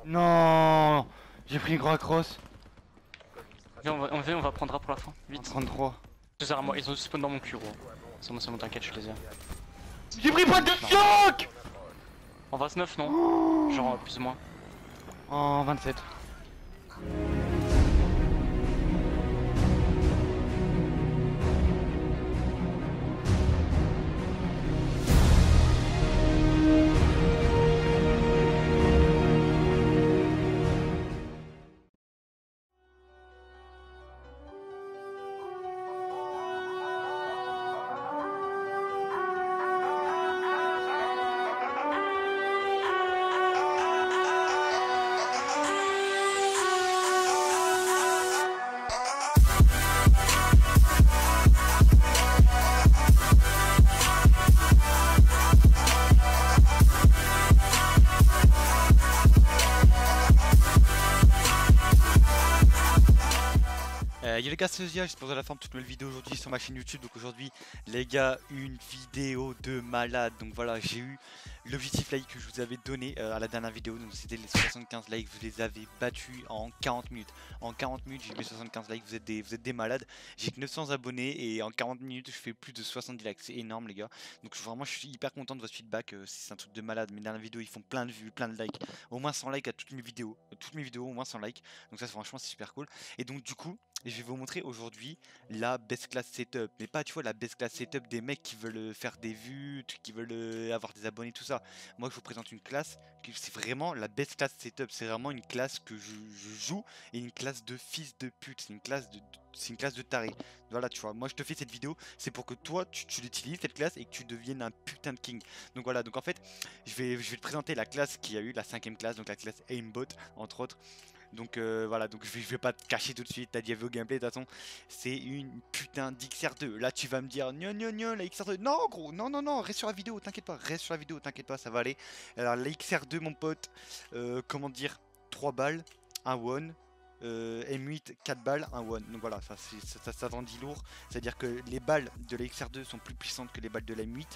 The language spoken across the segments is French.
Non, j'ai pris une grosse cross. Viens, on va prendre A pour la fin, vite. 33. Deux à moi, ils ont spawn dans mon cul, gros. C'est bon, t'inquiète, je les ai. J'ai pris pas de choc. En 29, non? Genre, plus ou moins. En 27. Yo les gars, c'est Ozia, j'espère que vous allez la forme. Toute nouvelle vidéo aujourd'hui sur ma chaîne YouTube. Donc aujourd'hui les gars, une vidéo de malade. Donc voilà, j'ai eu l'objectif like que je vous avais donné à la dernière vidéo. Donc c'était les 75 likes, vous les avez battus en 40 minutes. En 40 minutes j'ai mis 75 likes, vous êtes des malades. J'ai que 900 abonnés et en 40 minutes je fais plus de 70 likes. C'est énorme les gars. Donc vraiment je suis hyper content de votre feedback, c'est un truc de malade. Mes dernières vidéos ils font plein de vues, plein de likes. Au moins 100 likes à toutes mes vidéos. Toutes mes vidéos au moins 100 likes. Donc ça franchement c'est super cool. Et donc du coup je vais vous montrer aujourd'hui la best class setup, mais pas tu vois la best class setup des mecs qui veulent faire des vues, qui veulent avoir des abonnés, tout ça. Moi je vous présente une classe qui c'est vraiment la best class setup, c'est vraiment une classe que je joue et une classe de fils de pute, c'est une classe de taré. Voilà tu vois, moi je te fais cette vidéo, c'est pour que toi tu l'utilises cette classe et que tu deviennes un putain de king. Donc voilà, donc en fait je vais te présenter la classe qui a eu, la 5ème classe, donc la classe aimbot entre autres. Donc voilà, donc je vais pas te cacher tout de suite, t'as dit au gameplay de toute façon, c'est une putain d'XR2. Là tu vas me dire, gnon la XR2, non gros, non, reste sur la vidéo, t'inquiète pas, reste sur la vidéo, t'inquiète pas, ça va aller. Alors la XR2 mon pote, comment dire, 3 balles, un one, M8, 4 balles, un one. Donc voilà, ça t'en dit lourd, c'est-à-dire que les balles de la XR2 sont plus puissantes que les balles de la M8,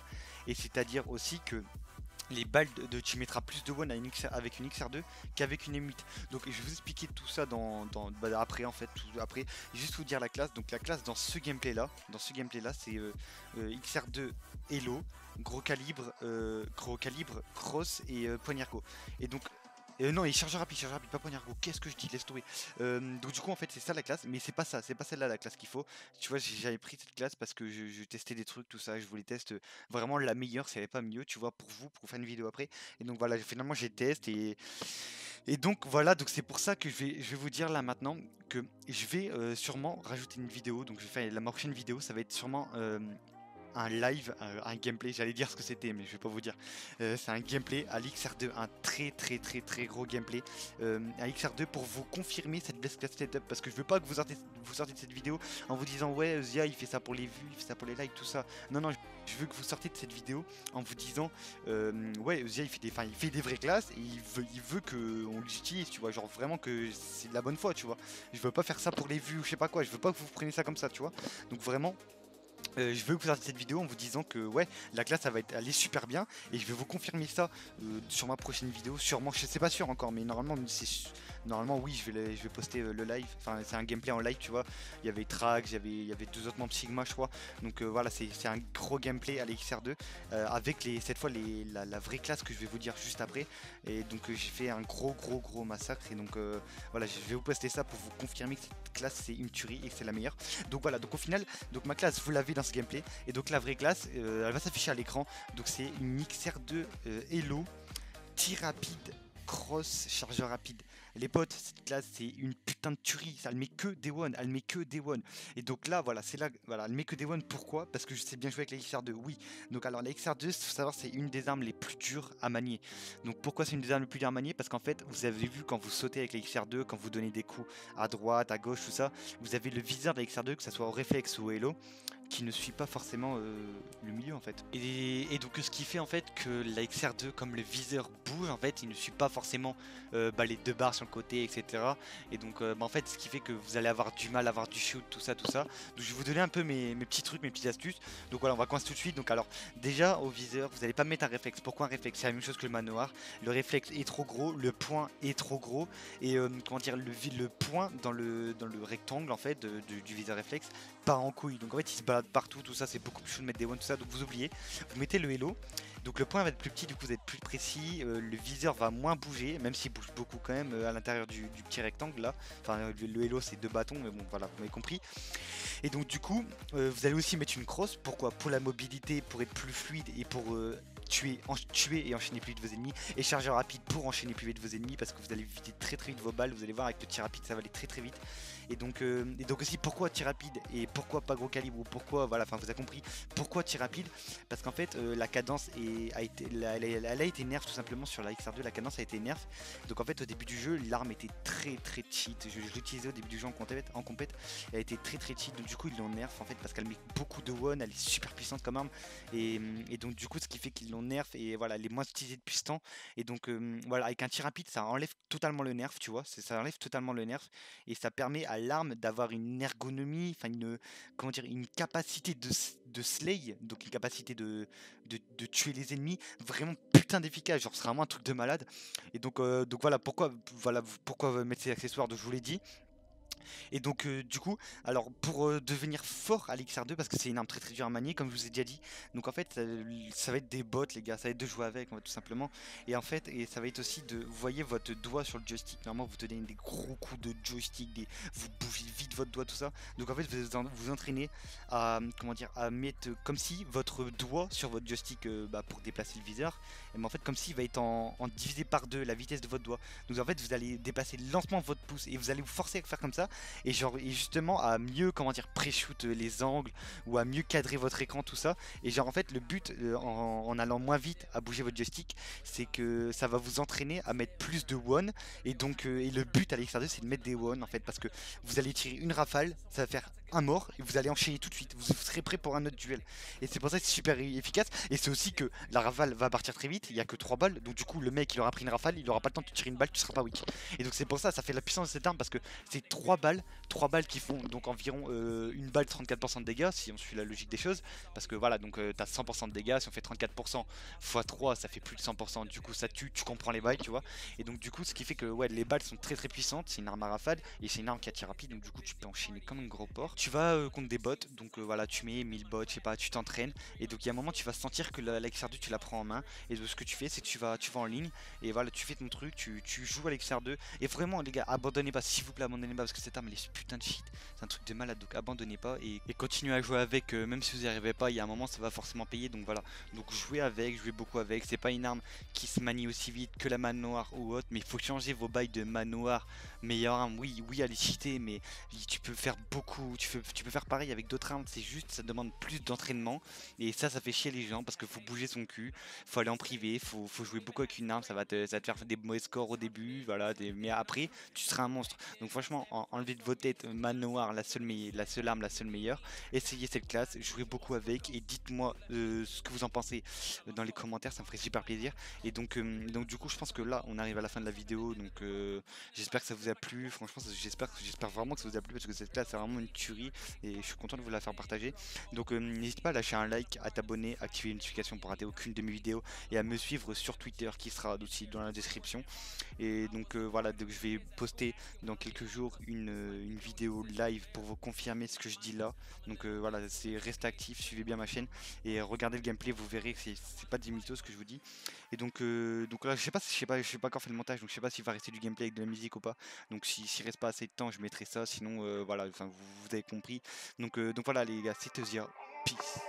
et c'est-à-dire aussi que les balles tu mettras plus de one avec une XR2 qu'avec une M8. Donc je vais vous expliquer tout ça après en fait, après juste vous dire la classe. Donc la classe dans ce gameplay là, c'est XR2 Elo, gros calibre, cross et poignargo. Et donc non, et chargeur rapide, pas poignargo. Qu'est-ce que je dis? Laisse tomber. Donc du coup, en fait, c'est ça la classe, mais c'est pas ça, c'est pas celle-là la classe qu'il faut. Tu vois, j'avais pris cette classe parce que je testais des trucs, tout ça. Je voulais tester vraiment la meilleure, s'il n'y avait pas mieux, tu vois, pour vous, pour faire une vidéo après. Et donc voilà, finalement, j'ai testé et donc voilà, donc c'est pour ça que je vais vous dire là maintenant que je vais sûrement rajouter une vidéo. Donc je vais faire la prochaine vidéo, ça va être sûrement un live, un gameplay, j'allais dire ce que c'était mais je vais pas vous dire. C'est un gameplay à l'XR2, un très gros gameplay à XR2 pour vous confirmer cette best class setup, parce que je veux pas que vous sortez de cette vidéo en vous disant ouais Zia il fait ça pour les vues, il fait ça pour les likes, tout ça. Non, je veux que vous sortez de cette vidéo en vous disant ouais Zia il fait des vraies classes et il veut que on l'utilise, tu vois, genre vraiment que c'est de la bonne foi, tu vois. Je veux pas faire ça pour les vues ou je sais pas quoi, je veux pas que vous preniez ça comme ça, tu vois. Donc vraiment je veux que vous sortiez cette vidéo en vous disant que ouais la classe ça va aller super bien, et je vais vous confirmer ça sur ma prochaine vidéo, sûrement, je sais pas sûr encore, mais normalement oui je vais poster le live, enfin c'est un gameplay en live, tu vois. Il y avait Trax, il y avait 2 autres membres Sigma je crois, donc voilà c'est un gros gameplay à la XR2 avec cette fois la vraie classe que je vais vous dire juste après. Et donc j'ai fait un gros massacre, et donc voilà je vais vous poster ça pour vous confirmer que cette classe c'est une tuerie et que c'est la meilleure. Donc voilà, donc au final, donc ma classe vous l'avez dans ce gameplay, et donc la vraie classe elle va s'afficher à l'écran. Donc c'est une XR2 Elo, tir rapide, cross, chargeur rapide. Les potes, cette classe c'est une putain de tuerie, ça elle met que des one, Et donc là voilà, c'est là, voilà, elle met que des one. Pourquoi? Parce que je sais bien jouer avec la XR2, oui. Donc alors la XR2, faut savoir, c'est une des armes les plus dures à manier. Donc pourquoi c'est une des armes les plus dures à manier? Parce qu'en fait, vous avez vu quand vous sautez avec la XR2, quand vous donnez des coups à droite, à gauche, tout ça, vous avez le viseur de la XR2, que ce soit au réflexe ou au Elo, qui ne suit pas forcément le milieu en fait. Et donc ce qui fait en fait que la XR2, comme le viseur bouge en fait, il ne suit pas forcément les 2 barres sur le côté, etc. Et donc en fait ce qui fait que vous allez avoir du mal à avoir du shoot, tout ça. Donc je vais vous donner un peu mes petits trucs, mes petites astuces. Donc voilà, on va commencer tout de suite. Donc alors déjà au viseur, vous n'allez pas mettre un réflexe. Pourquoi un réflexe? C'est la même chose que le manoir. Le réflexe est trop gros, le point est trop gros et comment dire, le point dans le rectangle en fait du viseur réflexe part en couille. Donc en fait il se balade partout, tout ça, c'est beaucoup plus chaud de mettre des one, tout ça. Donc vous oubliez, vous mettez le hello. Donc le point va être plus petit, du coup vous êtes plus précis, le viseur va moins bouger, même s'il bouge beaucoup quand même à l'intérieur du petit rectangle là. Enfin le hello c'est 2 bâtons, mais bon voilà, vous m'avez compris. Et donc du coup, vous allez aussi mettre une crosse, pourquoi? Pour la mobilité, pour être plus fluide et pour tuer et enchaîner plus vite vos ennemis. Et chargeur rapide pour enchaîner plus vite vos ennemis, parce que vous allez vider très vite vos balles, vous allez voir avec le tir rapide ça va aller très vite. Et donc aussi pourquoi tir rapide et pourquoi pas gros calibre, ou pourquoi, voilà, enfin vous avez compris, pourquoi tir rapide? Parce qu'en fait la cadence elle a été nerf tout simplement sur la XR2, la cadence a été nerf. Donc en fait au début du jeu l'arme était très cheat, je l'utilisais au début du jeu en compète, elle a été très cheat, donc du coup ils l'ont nerf en fait parce qu'elle met beaucoup de one, elle est super puissante comme arme, et donc du coup ce qui fait qu'ils l'ont nerf, et voilà, elle est moins utilisée depuis ce temps. Et donc voilà, avec un tir rapide ça enlève totalement le nerf, tu vois, ça enlève totalement le nerf, et ça permet à l'arme d'avoir une ergonomie, enfin une, comment dire, une capacité de slay, donc une capacité de tuer les ennemis vraiment putain d'efficace, genre c'est vraiment un truc de malade. Et donc pourquoi mettre ces accessoires, je vous l'ai dit. Et donc du coup, alors pour devenir fort à l'XR2, parce que c'est une arme très dure à manier, comme je vous ai déjà dit. Donc en fait ça va être des bots les gars, ça va être de jouer avec, tout simplement. Et en fait, et ça va être aussi de, vous voyez votre doigt sur le joystick, normalement vous tenez des gros coups de joystick, vous bougez vite votre doigt, tout ça. Donc en fait vous entraînez à, comment dire, à mettre comme si votre doigt sur votre joystick pour déplacer le viseur, et en fait comme s'il va être en divisé par 2 la vitesse de votre doigt. Donc en fait vous allez déplacer lentement votre pouce et vous allez vous forcer à faire comme ça, et genre et justement à mieux, comment dire, pré-shoot les angles, ou à mieux cadrer votre écran, tout ça. Et genre en fait le but en allant moins vite à bouger votre joystick, c'est que ça va vous entraîner à mettre plus de one. Et donc et le but à l'XR2 c'est de mettre des one en fait, parce que vous allez tirer une rafale, ça va faire un mort et vous allez enchaîner tout de suite, vous serez prêt pour un autre duel. Et c'est pour ça que c'est super efficace. Et c'est aussi que la rafale va partir très vite, il y a que 3 balles, donc du coup le mec il aura pris une rafale, il aura pas le temps de tirer une balle, tu seras pas weak. Et donc c'est pour ça fait la puissance de cette arme, parce que c'est 3 balles qui font donc environ une balle 34% de dégâts, si on suit la logique des choses. Parce que voilà, donc t'as 100% de dégâts, si on fait 34% x 3 ça fait plus de 100%, du coup ça tue, tu comprends les bails, tu vois. Et donc du coup ce qui fait que ouais, les balles sont très puissantes, c'est une arme à rafale et c'est une arme qui a tir rapide, donc du coup tu peux enchaîner comme un gros porc. Tu vas contre des bots, donc voilà, tu mets 1000 bots, je sais pas, tu t'entraînes, et donc il y a un moment tu vas sentir que la XR2 tu la prends en main, et donc, ce que tu fais c'est que tu vas en ligne, et voilà, tu fais ton truc, tu joues à l'XR2. Et vraiment les gars, abandonnez pas, s'il vous plaît, abandonnez pas, parce que cette arme elle est putain de shit, c'est un truc de malade, donc abandonnez pas et continuez à jouer avec, même si vous n'y arrivez pas, il y a un moment ça va forcément payer, donc voilà. Donc jouez beaucoup avec, c'est pas une arme qui se manie aussi vite que la manoir ou autre, mais il faut changer vos bails de manoir, meilleure arme, oui elle est cheatée, mais tu peux faire beaucoup, tu peux faire pareil avec d'autres armes, c'est juste ça demande plus d'entraînement, et ça fait chier les gens, parce qu'il faut bouger son cul, faut aller en privé, faut jouer beaucoup avec une arme, ça va te faire des mauvais scores au début, voilà, mais après tu seras un monstre. Donc franchement, enlevez de vos têtes manoir, la seule arme, la seule meilleure. Essayez cette classe, jouez beaucoup avec, et dites-moi ce que vous en pensez dans les commentaires, ça me ferait super plaisir. Et donc du coup je pense que là on arrive à la fin de la vidéo, donc j'espère que ça vous a plu. Franchement j'espère vraiment que ça vous a plu, parce que cette classe c'est vraiment une tuerie et je suis content de vous la faire partager. Donc n'hésite pas à lâcher un like, à t'abonner, activer les notifications pour rater aucune de mes vidéos, et à me suivre sur Twitter qui sera aussi dans la description. Et donc voilà, donc je vais poster dans quelques jours une vidéo live pour vous confirmer ce que je dis là. Donc voilà, c'est restez actif, suivez bien ma chaîne et regardez le gameplay, vous verrez que c'est pas des mythos ce que je vous dis. Et donc là je sais pas encore fait le montage, donc je sais pas s'il va rester du gameplay avec de la musique ou pas. Donc s'il reste pas assez de temps je mettrai ça, sinon voilà, enfin vous avez compris. Donc voilà les gars, c'est Tezia, peace.